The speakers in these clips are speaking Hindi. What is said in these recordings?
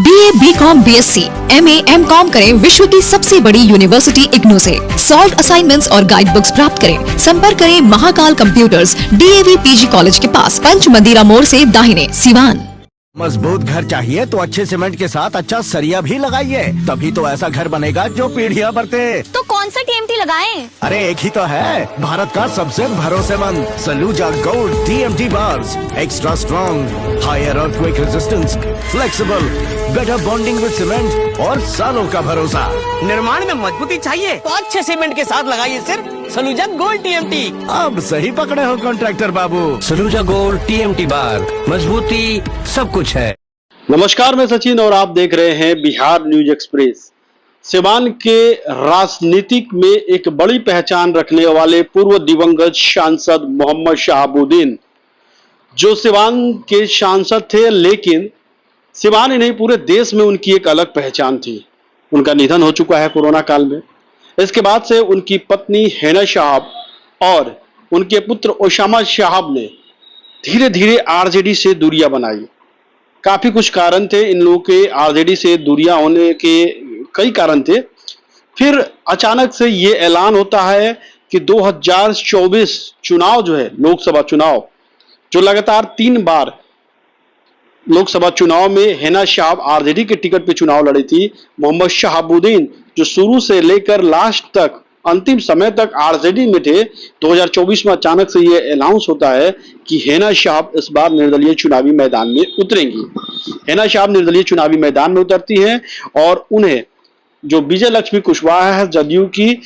BA, BCom, BSc, MA, MCom करें विश्व की सबसे बड़ी यूनिवर्सिटी इग्नू से। सॉल्व असाइनमेंट्स और गाइड बुक्स प्राप्त करें। संपर्क करें Mahakal computers, DAV PG college के पास, पंच मंदिरा मोड़ से दाहिने, सिवान। मजबूत घर चाहिए तो अच्छे सीमेंट के साथ अच्छा सरिया भी लगाइए, तभी तो ऐसा घर बनेगा जो पीढ़ियां बरते। तो कौन सा TMT लगाएं? अरे एक ही तो है, भारत का सबसे भरोसेमंद Saluja gold TMT bars. Extra strong, higher earthquake resistance, flexible, better bonding with cement और सालों का भरोसा। निर्माण में मजबूती चाहिए तो अच्छे सीमेंट के साथ लगाइए सिर्फ सलूजा गोल्ड TMT। अब सही पकड़े हो कॉन्ट्रैक्टर बाबू। सलूजा गोल्ड TMT बार, मजबूती सब कुछ है। नमस्कार, मैं सचिन और आप देख रहे हैं बिहार न्यूज एक्सप्रेस। सिवान के राजनीतिक में एक बड़ी पहचान रखने वाले पूर्व दिवंगत सांसद मोहम्मद शहाबुद्दीन, जो सिवान के सांसद थे, लेकिन सिवान ही नहीं पूरे देश में उनकी एक अलग पहचान थी। उनका निधन हो चुका है कोरोना काल में। इसके बाद से उनकी पत्नी हैना शहाब और उनके पुत्र ओसामा शहाब ने धीरे धीरे आरजेडी से दूरियां बनाई। काफी कुछ कारण थे इन लोगों के आरजेडी से दूरियां होने के, कई कारण थे। फिर अचानक से ये ऐलान होता है कि 2024 चुनाव जो है, लोकसभा चुनाव, जो लगातार 3 बार लोकसभा चुनाव में हैना शहाब आरजेडी के टिकट पे चुनाव लड़ी थी, मोहम्मद शहाबुद्दीन जो शुरू से लेकर लास्ट तक, अंतिम समय तक आरजेडी में थे, 2024 में अचानक से ये अनाउंस होता है कि हैना शहाब इस बार निर्दलीय चुनावी मैदान में उतरेंगी। हैना शहाब निर्दलीय चुनावी मैदान में उतरती हैं और उन्हें जो विजय लक्ष्मी कुशवाहा है जदयू की,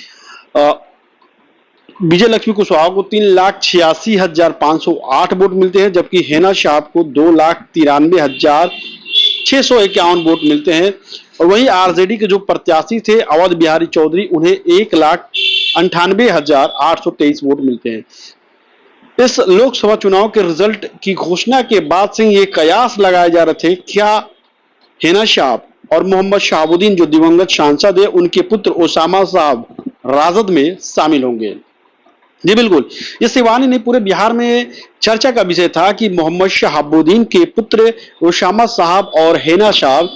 विजय लक्ष्मी कुशवाहा को 3,86,508 वोट मिलते हैं, जबकि हैना शहाब को 2,93,651 वोट मिलते हैं। और वहीं आरजेडी के जो प्रत्याशी थे अवध बिहारी चौधरी, उन्हें 1,98,823 वोट मिलते हैं। इस लोकसभा चुनाव के रिजल्ट की घोषणा के बाद से ये कयास लगाए जा रहे थे, क्या हैना शहाब और मोहम्मद शहाबुद्दीन जो दिवंगत सांसद है, उनके पुत्र ओसामा साहब राजद में शामिल होंगे। जी बिल्कुल, ये सिवानी नहीं पूरे बिहार में चर्चा का विषय था कि मोहम्मद शहाबुद्दीन के पुत्र ओसामा साहब और हैना शहाब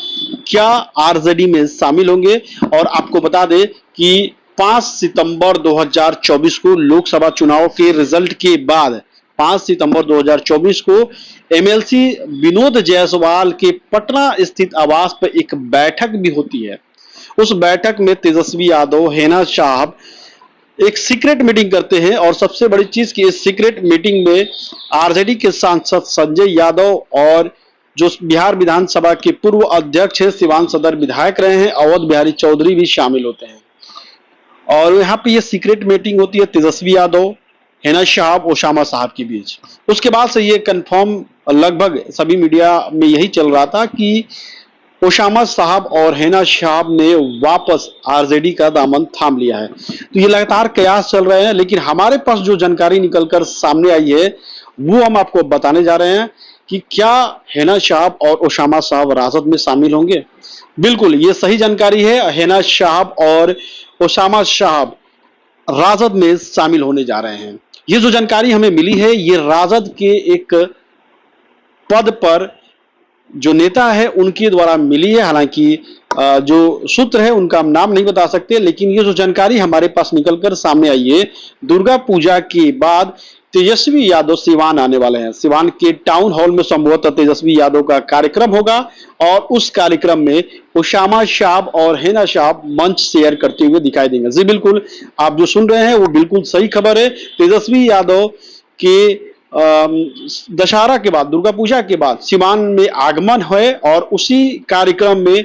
क्या आरजेडी में शामिल होंगे। और आपको बता दें कि 5 सितंबर 2024 को लोकसभा चुनाव के रिजल्ट के बाद 5 सितंबर 2024 को MLC विनोद जायसवाल के पटना स्थित आवास पर एक बैठक भी होती है। उस बैठक में तेजस्वी यादव, हैना शहाब एक सीक्रेट मीटिंग करते हैं। और सबसे बड़ी चीज कि इस सीक्रेट मीटिंग में आरजेडी के सांसद संजय यादव और जो बिहार विधानसभा के पूर्व अध्यक्ष है, सिवान सदर विधायक रहे हैं, अवध बिहारी चौधरी भी शामिल होते हैं। और यहाँ पे ये सीक्रेट मीटिंग होती है तेजस्वी यादव, हैना शहाब, ओसामा साहब के बीच। उसके बाद से ये कंफर्म लगभग सभी मीडिया में यही चल रहा था कि ओसामा साहब और हैना शहाब ने वापस आरजेडी का दामन थाम लिया है। तो ये लगातार कयास चल रहे हैं, लेकिन हमारे पास जो जानकारी निकलकर सामने आई है वो हम आपको बताने जा रहे हैं कि क्या हैना शहाब और ओसामा साहब राजद में शामिल होंगे। बिल्कुल, ये सही जानकारी है। हैना शहाब और ओसामा साहब राजद में शामिल होने जा रहे हैं। ये जो जानकारी हमें मिली है, ये राजद के एक पद पर जो नेता है उनके द्वारा मिली है। हालांकि जो सूत्र है उनका हम नाम नहीं बता सकते, लेकिन ये जो जानकारी हमारे पास निकलकर सामने आई है, दुर्गा पूजा के बाद तेजस्वी यादव सिवान आने वाले हैं। सिवान के टाउन हॉल में संभवतः तेजस्वी यादव का कार्यक्रम होगा और उस कार्यक्रम में ओसामा साहब और हैना शहाब मंच शेयर करते हुए दिखाई देंगे। जी बिल्कुल, आप जो सुन रहे हैं वो बिल्कुल सही खबर है। तेजस्वी यादव के दशहरा के बाद, दुर्गा पूजा के बाद सिवान में आगमन है और उसी कार्यक्रम में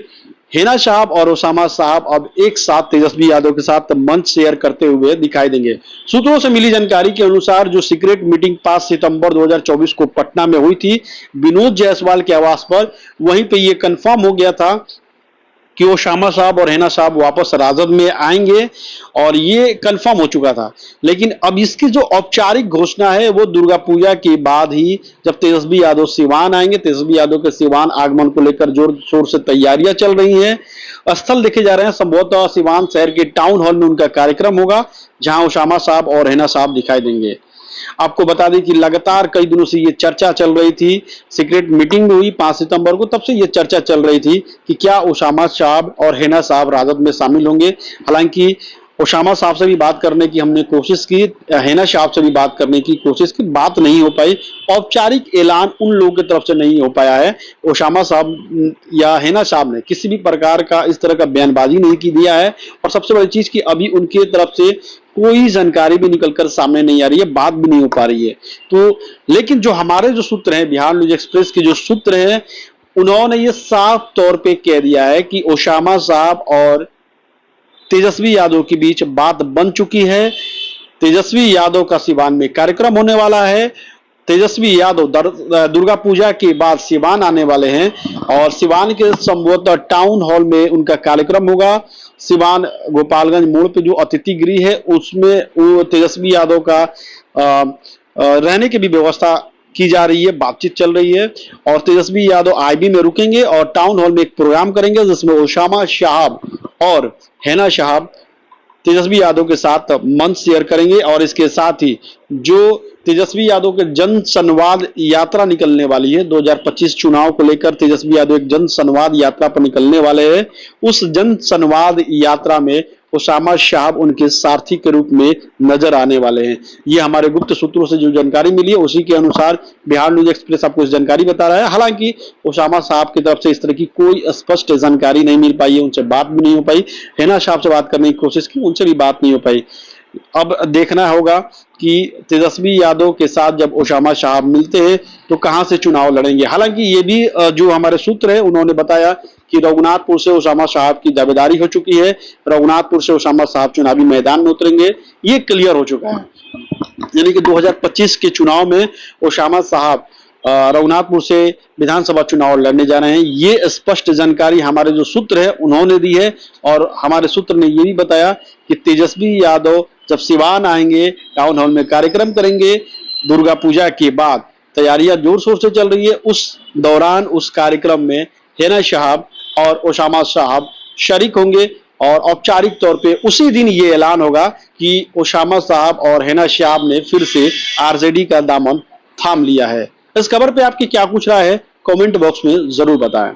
हैना शहाब और ओसामा साहब अब एक साथ तेजस्वी यादव के साथ मंच शेयर करते हुए दिखाई देंगे। सूत्रों से मिली जानकारी के अनुसार जो सीक्रेट मीटिंग 5 सितंबर 2024 को पटना में हुई थी विनोद जायसवाल के आवास पर, वहीं पे ये कंफर्म हो गया था कि ओसामा साहब और हैना साहब वापस राजद में आएंगे और ये कंफर्म हो चुका था। लेकिन अब इसकी जो औपचारिक घोषणा है वो दुर्गा पूजा के बाद ही, जब तेजस्वी यादव सिवान आएंगे। तेजस्वी यादव के सिवान आगमन को लेकर जोर शोर से तैयारियां चल रही हैं। स्थल देखे जा रहे हैं, संभवतः सिवान शहर के टाउन हॉल में उनका कार्यक्रम होगा, जहां ओसामा साहब और हैना साहब दिखाई देंगे। आपको बता दें कि लगातार कई दिनों से ये चर्चा चल रही थी, सीक्रेट मीटिंग हुई 5 सितंबर को, तब से ये चर्चा चल रही थी कि क्या उसामा साहब और हिना साहब राजद में शामिल होंगे। हालांकि उसामा साहब से भी बात करने की हमने कोशिश की, हिना साहब से भी बात करने की कोशिश की, बात नहीं हो पाई। औपचारिक ऐलान उन लोगों की तरफ से नहीं हो पाया है। उसामा साहब या हिना साहब ने किसी भी प्रकार का इस तरह का बयानबाजी नहीं की दिया है, और सबसे बड़ी चीज कि अभी उनके तरफ से कोई जानकारी भी निकलकर सामने नहीं आ रही है, बात भी नहीं हो पा रही है। तो लेकिन जो हमारे जो सूत्र हैं, बिहार न्यूज एक्सप्रेस के जो सूत्र हैं, उन्होंने ये साफ तौर पे कह दिया है कि उसामा साहब और तेजस्वी यादव के बीच बात बन चुकी है। तेजस्वी यादव का सिवान में कार्यक्रम होने वाला है। तेजस्वी यादव दुर्गा पूजा के बाद सिवान आने वाले हैं, और सिवान के संभवतः टाउन हॉल में उनका कार्यक्रम होगा। सिवान गोपालगंज मोड़ पे जो अतिथि गृह है, उसमें वो तेजस्वी यादव का रहने की भी व्यवस्था की जा रही है, बातचीत चल रही है। और तेजस्वी यादव आईबी में रुकेंगे और टाउन हॉल में एक प्रोग्राम करेंगे, जिसमें उसामा साहब और हिना साहब तेजस्वी यादव के साथ मंच शेयर करेंगे। और इसके साथ ही जो तेजस्वी यादव के जन संवाद यात्रा निकलने वाली है, 2025 चुनाव को लेकर तेजस्वी यादव एक जन संवाद यात्रा पर निकलने वाले हैं। उस जन संवाद यात्रा में उसामा साहब उनके सारथी के रूप में नजर आने वाले हैं। ये हमारे गुप्त सूत्रों से जो जानकारी मिली है, उसी के अनुसार बिहार न्यूज एक्सप्रेस आपको इस जानकारी बता रहा है। हालांकि उसामा साहब की तरफ से इस तरह की कोई स्पष्ट जानकारी नहीं मिल पाई है, उनसे बात भी नहीं हो पाई। हिना साहब से बात करने की कोशिश की, उनसे भी बात नहीं हो पाई। अब देखना होगा कि तेजस्वी यादव के साथ जब उसामा साहब मिलते हैं तो कहां से चुनाव लड़ेंगे। हालांकि ये भी जो हमारे सूत्र है, उन्होंने बताया कि रघुनाथपुर से उसामा साहब की दावेदारी हो चुकी है, रघुनाथपुर से उसामा साहब चुनावी मैदान में उतरेंगे, ये क्लियर हो चुका है। यानी कि 2025 के चुनाव में उसामा साहब रघुनाथपुर से विधानसभा चुनाव लड़ने जा रहे हैं। ये स्पष्ट जानकारी हमारे जो सूत्र है उन्होंने दी है, और हमारे सूत्र ने ये भी बताया कि तेजस्वी यादव जब सिवान आएंगे, टाउन हॉल में कार्यक्रम करेंगे, दुर्गा पूजा के बाद तैयारियां जोर शोर से चल रही है। उस दौरान उस कार्यक्रम में हिना साहब और उसामा साहब शरीक होंगे, और औपचारिक तौर पे उसी दिन ये ऐलान होगा कि उसामा साहब और हिना साहब ने फिर से आरजेडी का दामन थाम लिया है। इस खबर पे आपकी क्या कुछ राय है, कमेंट बॉक्स में जरूर बताएं।